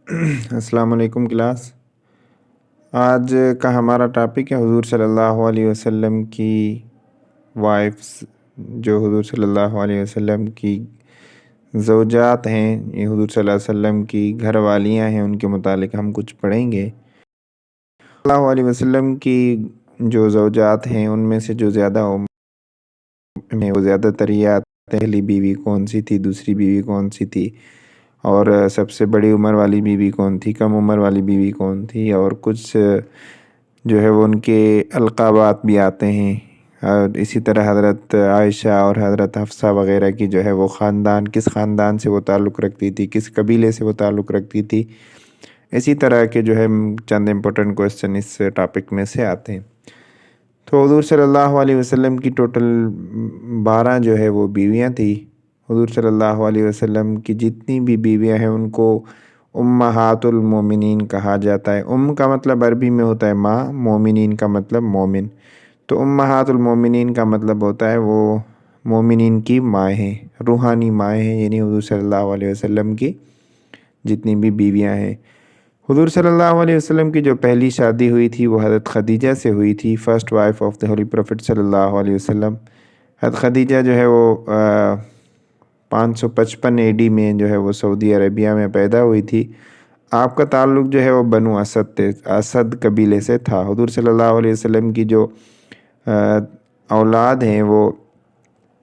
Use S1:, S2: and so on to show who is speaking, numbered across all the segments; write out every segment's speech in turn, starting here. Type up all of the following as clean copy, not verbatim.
S1: السلام علیکم کلاس۔ آج کا ہمارا ٹاپک ہے حضور صلی اللہ علیہ وسلم کی وائفز، جو حضور صلی اللہ علیہ وسلم کی زوجات ہیں، یہ حضور صلی اللہ علیہ وسلم کی گھر والیاں ہیں، ان کے متعلق ہم کچھ پڑھیں گے۔ صلی اللہ علیہ وسلم کی جو زوجات ہیں ان میں سے جو زیادہ میں وہ زیادہ تر یہ پہلی بیوی کون سی تھی، دوسری بیوی کون سی تھی، اور سب سے بڑی عمر والی بیوی کون تھی، کم عمر والی بیوی کون تھی، اور کچھ جو ہے وہ ان کے القابات بھی آتے ہیں۔ اور اسی طرح حضرت عائشہ اور حضرت حفصہ وغیرہ کی جو ہے وہ خاندان، کس خاندان سے وہ تعلق رکھتی تھی، کس قبیلے سے وہ تعلق رکھتی تھی، اسی طرح کے جو ہے چند امپورٹنٹ کوسچن اس ٹاپک میں سے آتے ہیں۔ تو حضور صلی اللہ علیہ وسلم کی ٹوٹل 12 جو ہے وہ بیویاں تھیں۔ حضور صلی اللہ علیہ وسلم کی جتنی بھی بیویاں ہیں ان کو امہات المومنین کہا جاتا ہے۔ کا مطلب عربی میں ہوتا ہے ماں، مومنین کا مطلب مومن، تو امہات المومنین کا مطلب ہوتا ہے وہ مومنین کی مائیں ہیں، روحانی مائیں ہیں، یعنی حضور صلی اللہ علیہ وسلم کی جتنی بھی بیویاں ہیں۔ حضور صلی اللہ علیہ وسلم کی جو پہلی شادی ہوئی تھی وہ حضرت خدیجہ سے ہوئی تھی، first wife of the Holi prophet صلی اللہ علیہ وسلم۔ حضرت خدیجہ جو ہے وہ 555 AD میں جو ہے وہ سعودی عربیہ میں پیدا ہوئی تھی۔ آپ کا تعلق جو ہے وہ بنو اسد اسد قبیلے سے تھا۔ حضور صلی اللہ علیہ وسلم کی جو اولاد ہیں وہ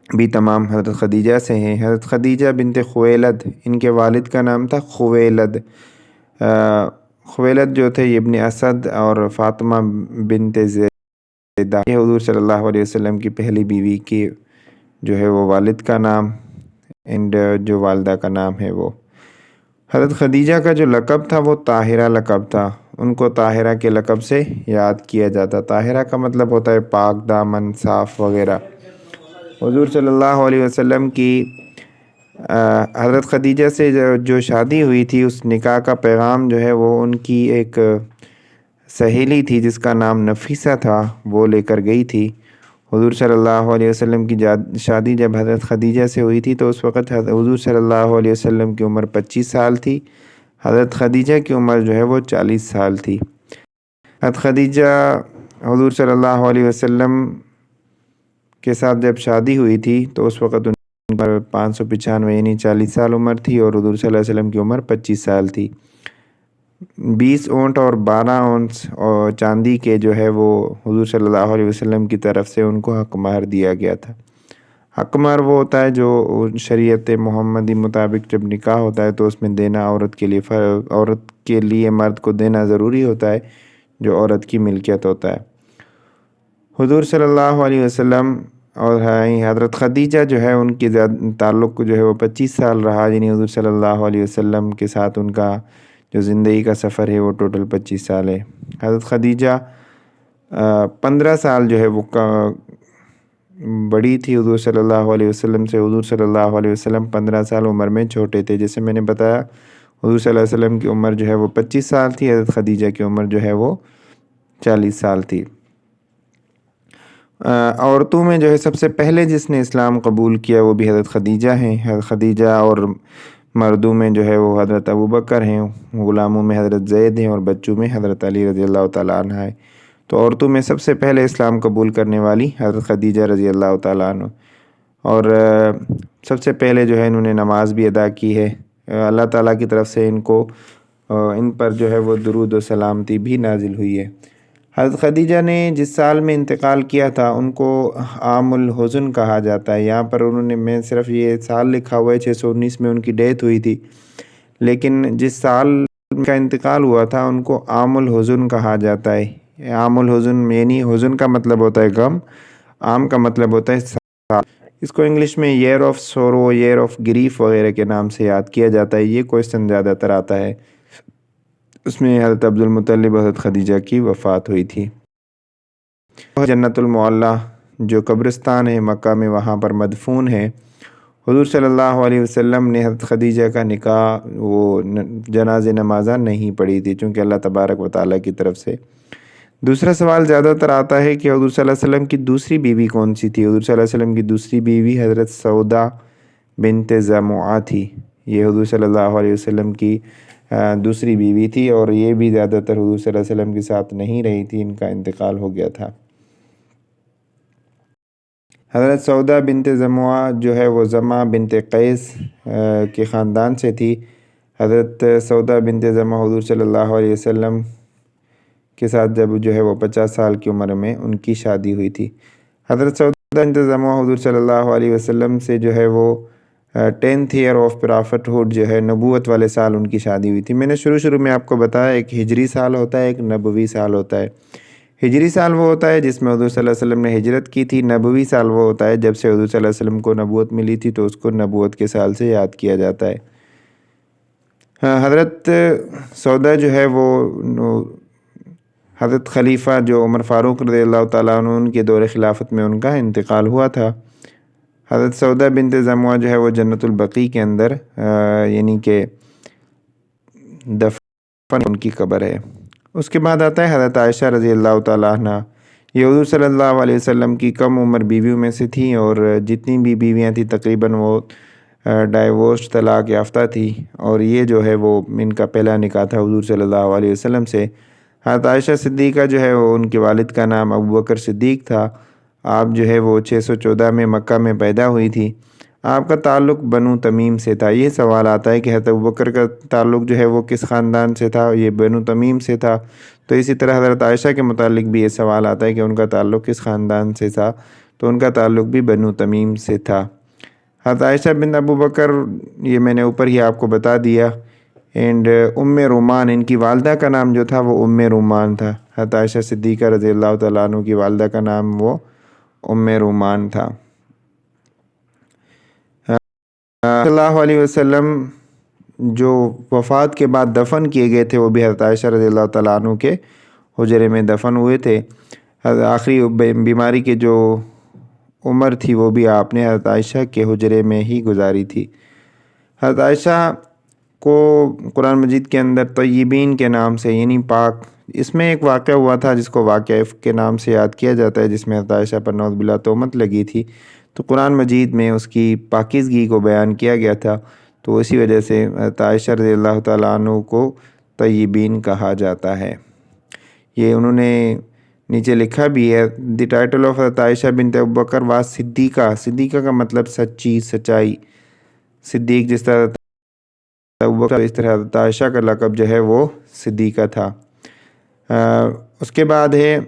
S1: بھی تمام حضرت خدیجہ سے ہیں۔ حضرت خدیجہ بنت خویلد، ان کے والد کا نام تھا خویلد۔ خویلد جو تھے ابن اسد، اور فاطمہ بنت زیدہ، یہ حضور صلی اللہ علیہ وسلم کی پہلی بیوی کی جو ہے وہ والد کا نام، اینڈ جو والدہ کا نام ہے وہ حضرت خدیجہ کا جو لقب تھا وہ طاہرہ لقب تھا۔ ان کو طاہرہ کے لقب سے یاد کیا جاتا۔ طاہرہ کا مطلب ہوتا ہے پاک دامن، صاف وغیرہ۔ حضور صلی اللہ علیہ وسلم کی حضرت خدیجہ سے جو شادی ہوئی تھی، اس نکاح کا پیغام جو ہے وہ ان کی ایک سہیلی تھی جس کا نام نفیسہ تھا، وہ لے کر گئی تھی۔ حضور صلی اللہ علیہ وسلم کی شادی جب حضرت خدیجہ سے ہوئی تھی تو اس وقت حضور صلی اللہ علیہ وسلم کی عمر 25 سال تھی، حضرت خدیجہ کی عمر جو ہے وہ 40 سال تھی۔ حضرت خدیجہ حضور صلی اللہ علیہ وسلم کے ساتھ جب شادی ہوئی تھی تو اس وقت ان پر 595 یعنی 40 سال عمر تھی، اور حضور صلی اللہ علیہ وسلم کی عمر 25 سال تھی۔ 20 اونٹ اور 12 اونس اور چاندی کے جو ہے وہ حضور صلی اللہ علیہ وسلم کی طرف سے ان کو حق مہر دیا گیا تھا۔ حق مہر وہ ہوتا ہے جو شریعت محمدی مطابق جب نکاح ہوتا ہے تو اس میں دینا عورت کے لیے مرد کو دینا ضروری ہوتا ہے، جو عورت کی ملکیت ہوتا ہے۔ حضور صلی اللہ علیہ وسلم اور حضرت خدیجہ جو ہے ان کے تعلق جو ہے وہ 25 سال رہا، یعنی حضور صلی اللہ علیہ وسلم کے ساتھ ان کا جو زندگی کا سفر ہے وہ ٹوٹل 25 سال ہے۔ حضرت خدیجہ 15 سال جو ہے وہ بڑی تھی حضور صلی اللہ علیہ وسلم سے۔ حضور صلی اللہ علیہ وسلم 15 سال عمر میں چھوٹے تھے۔ جیسے میں نے بتایا حضور صلی اللہ علیہ وسلم کی عمر جو ہے وہ 25 سال تھی، حضرت خدیجہ کی عمر جو ہے وہ 40 سال تھی۔ عورتوں میں جو ہے سب سے پہلے جس نے اسلام قبول کیا وہ بھی حضرت خدیجہ ہیں۔ حضرت خدیجہ، اور مردوں میں جو ہے وہ حضرت ابوبکر ہیں، غلاموں میں حضرت زید ہیں، اور بچوں میں حضرت علی رضی اللہ تعالیٰ عنہ ہے۔ تو عورتوں میں سب سے پہلے اسلام قبول کرنے والی حضرت خدیجہ رضی اللہ تعالیٰ عنہ، اور سب سے پہلے جو ہے انہوں نے نماز بھی ادا کی ہے۔ اللہ تعالیٰ کی طرف سے ان پر جو ہے وہ درود و سلامتی بھی نازل ہوئی ہے۔ حضرت خدیجہ نے جس سال میں انتقال کیا تھا ان کو عام الحزن کہا جاتا ہے۔ یہاں پر انہوں نے میں صرف یہ سال لکھا ہوا ہے، 619 میں ان کی ڈیتھ ہوئی تھی، لیکن جس سال ان کا انتقال ہوا تھا ان کو عام الحزن کہا جاتا ہے۔ عام الحزن یعنی حزن کا مطلب ہوتا ہے غم، عام کا مطلب ہوتا ہے سال۔ اس کو انگلش میں year of sorrow, year of grief وغیرہ کے نام سے یاد کیا جاتا ہے۔ یہ کویسچن زیادہ تر آتا ہے۔ اس میں حضرت عبد المطلب حضرت خدیجہ کی وفات ہوئی تھی۔ جنت المعلیٰ جو قبرستان ہے مکہ میں، وہاں پر مدفون ہے۔ حضور صلی اللہ علیہ وسلم نے حضرت خدیجہ کا نکاح وہ جنازہ نمازہ نہیں پڑھی تھی، چونکہ اللہ تبارک و تعالیٰ کی طرف سے۔ دوسرا سوال زیادہ تر آتا ہے کہ حضور صلی اللہ علیہ وسلم کی دوسری بیوی کون سی تھی؟ حضور صلی اللہ علیہ وسلم کی دوسری بیوی حضرت سودا بنت زمعہ تھی۔ یہ حضور صلی اللہ علیہ وسلم کی دوسری بیوی تھی، اور یہ بھی زیادہ تر حضور صلی اللہ علیہ وسلم کے ساتھ نہیں رہی تھی، ان کا انتقال ہو گیا تھا۔ حضرت سودا بنت زمعہ جو ہے وہ زمعہ بنت قیس کے خاندان سے تھی۔ حضرت سودا بنت زمعہ حضور صلی اللہ علیہ وسلم کے ساتھ جب جو ہے وہ 50 سال کی عمر میں ان کی شادی ہوئی تھی۔ حضرت سودا بنت زمعہ حضور صلی اللہ علیہ وسلم سے جو ہے وہ 10th year of profit hood جو ہے نبوت والے سال ان کی شادی ہوئی تھی۔ میں نے شروع میں آپ کو بتایا ایک ہجری سال ہوتا ہے، ایک نبوی سال ہوتا ہے۔ ہجری سال وہ ہوتا ہے جس میں حضور صلی اللہ علیہ وسلم نے ہجرت کی تھی۔ نبوی سال وہ ہوتا ہے جب سے حضور صلی اللہ علیہ وسلم کو نبوت ملی تھی، تو اس کو نبوت کے سال سے یاد کیا جاتا ہے۔ حضرت سودا جو ہے وہ حضرت خلیفہ جو عمر فاروق رضی اللہ تعالیٰ عنہ ان کے دور خلافت میں ان کا انتقال ہوا تھا۔ حضرت سودا بنت زمعہ جو ہے وہ جنت البقیع کے اندر یعنی کہ دفن ان کی قبر ہے۔ اس کے بعد آتا ہے حضرت عائشہ رضی اللہ تعالیٰ عنہ۔ یہ حضور صلی اللہ علیہ وسلم کی کم عمر بیویوں میں سے تھیں، اور جتنی بھی بیویاں تھیں تقریباً وہ ڈائیورس طلاق یافتہ تھی، اور یہ جو ہے وہ ان کا پہلا نکاح تھا حضور صلی اللہ علیہ وسلم سے۔ حضرت عائشہ صدیقہ جو ہے وہ ان کے والد کا نام ابوبکر صدیق تھا۔ آپ جو ہے وہ 614 میں مکہ میں پیدا ہوئی تھی۔ آپ کا تعلق بنو تمیم سے تھا۔ یہ سوال آتا ہے کہ حضرت ابوبکر کا تعلق جو ہے وہ کس خاندان سے تھا؟ یہ بنو تمیم سے تھا۔ تو اسی طرح حضرت عائشہ کے متعلق بھی یہ سوال آتا ہے کہ ان کا تعلق کس خاندان سے تھا؟ تو ان کا تعلق بھی بنو تمیم سے تھا۔ حضرت عائشہ بن ابوبکر یہ میں نے اوپر ہی آپ کو بتا دیا۔ اینڈ ام رومان، ان کی والدہ کا نام جو تھا وہ ام رومان تھا۔ حضرت عائشہ صدیقہ رضی اللہ تعالیٰ عنہ کی والدہ کا نام وہ ام رومان تھا۔ صلی اللہ علیہ وسلم جو وفات کے بعد دفن کیے گئے تھے وہ بھی حضرت عائشہ رضی اللہ تعالیٰ عنہ کے حجرے میں دفن ہوئے تھے۔ آخری بیماری کی جو عمر تھی وہ بھی آپ نے حضرت عائشہ کے حجرے میں ہی گزاری تھی۔ حضرت عائشہ کو قرآن مجید کے اندر طیبین کے نام سے یعنی پاک، اس میں ایک واقعہ ہوا تھا جس کو واقعہ افک کے نام سے یاد کیا جاتا ہے، جس میں حضرت عائشہ پر نعوذ باللہ تہمت لگی تھی، تو قرآن مجید میں اس کی پاکیزگی کو بیان کیا گیا تھا، تو اسی وجہ سے حضرت عائشہ رضی اللہ تعالیٰ عنہ کو طیبین کہا جاتا ہے۔ یہ انہوں نے نیچے لکھا بھی ہے، دی ٹائٹل آف حضرت عائشہ بنت ابوبکر واز صدیقہ۔ صدیقہ کا مطلب سچی، سچائی۔ صدیق جس طرح ابوبکر، اس طرح حضرت عائشہ کا لقب جو ہے وہ صدیقہ تھا۔ اس کے بعد ہے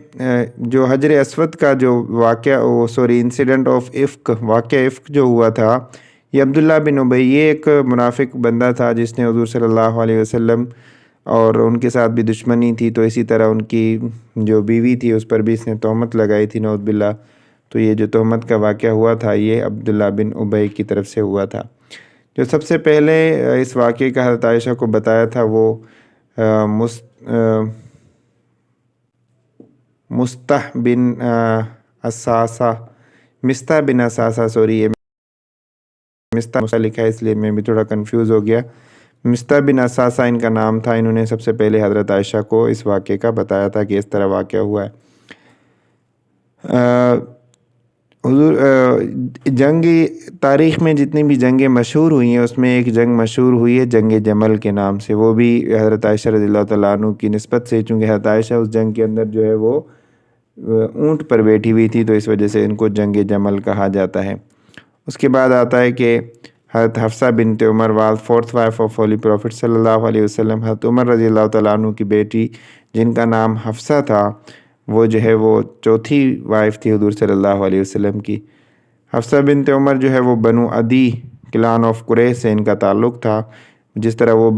S1: جو حجر اسود کا جو واقعہ انسیڈنٹ آف افک، واقعہ افک جو ہوا تھا، یہ عبداللہ بن ابی، یہ ایک منافق بندہ تھا جس نے حضور صلی اللہ علیہ وسلم اور ان کے ساتھ بھی دشمنی تھی، تو اسی طرح ان کی جو بیوی تھی اس پر بھی اس نے تہمت لگائی تھی نعوذ باللہ۔ تو یہ جو تہمت کا واقعہ ہوا تھا یہ عبداللہ بن ابی کی طرف سے ہوا تھا۔ جو سب سے پہلے اس واقعے کا حضرت عائشہ کو بتایا تھا وہ مستح بن اساسہ، سوری یہ مستح لکھا ہے اس لیے میں بھی تھوڑا کنفیوز ہو گیا۔ مستح بن اساسہ ان کا نام تھا۔ انہوں نے سب سے پہلے حضرت عائشہ کو اس واقعے کا بتایا تھا کہ اس طرح واقعہ ہوا ہے۔ حضور جنگی تاریخ میں جتنی بھی جنگیں مشہور ہوئی ہیں اس میں ایک جنگ مشہور ہوئی ہے جنگ جمل کے نام سے، وہ بھی حضرت عائشہ رضی اللہ تعالیٰ عنہ کی نسبت سے، چونکہ حضرت عائشہ اس جنگ کے اندر جو ہے وہ اونٹ پر بیٹھی ہوئی تھی، تو اس وجہ سے ان کو جنگ جمل کہا جاتا ہے۔ اس کے بعد آتا ہے کہ حضرت حفصہ بنت Umar was fourth wife of holy prophet صلی اللہ علیہ وسلم۔ حضرت عمر رضی اللہ تعالیٰ عنہ کی بیٹی جن کا نام حفصہ تھا، وہ جو ہے وہ چوتھی وائف تھی حضور صلی اللہ علیہ وسلم کی۔ حفصہ بنت عمر جو ہے وہ بنو عدی کلان آف قریش سے ان کا تعلق تھا، جس طرح وہ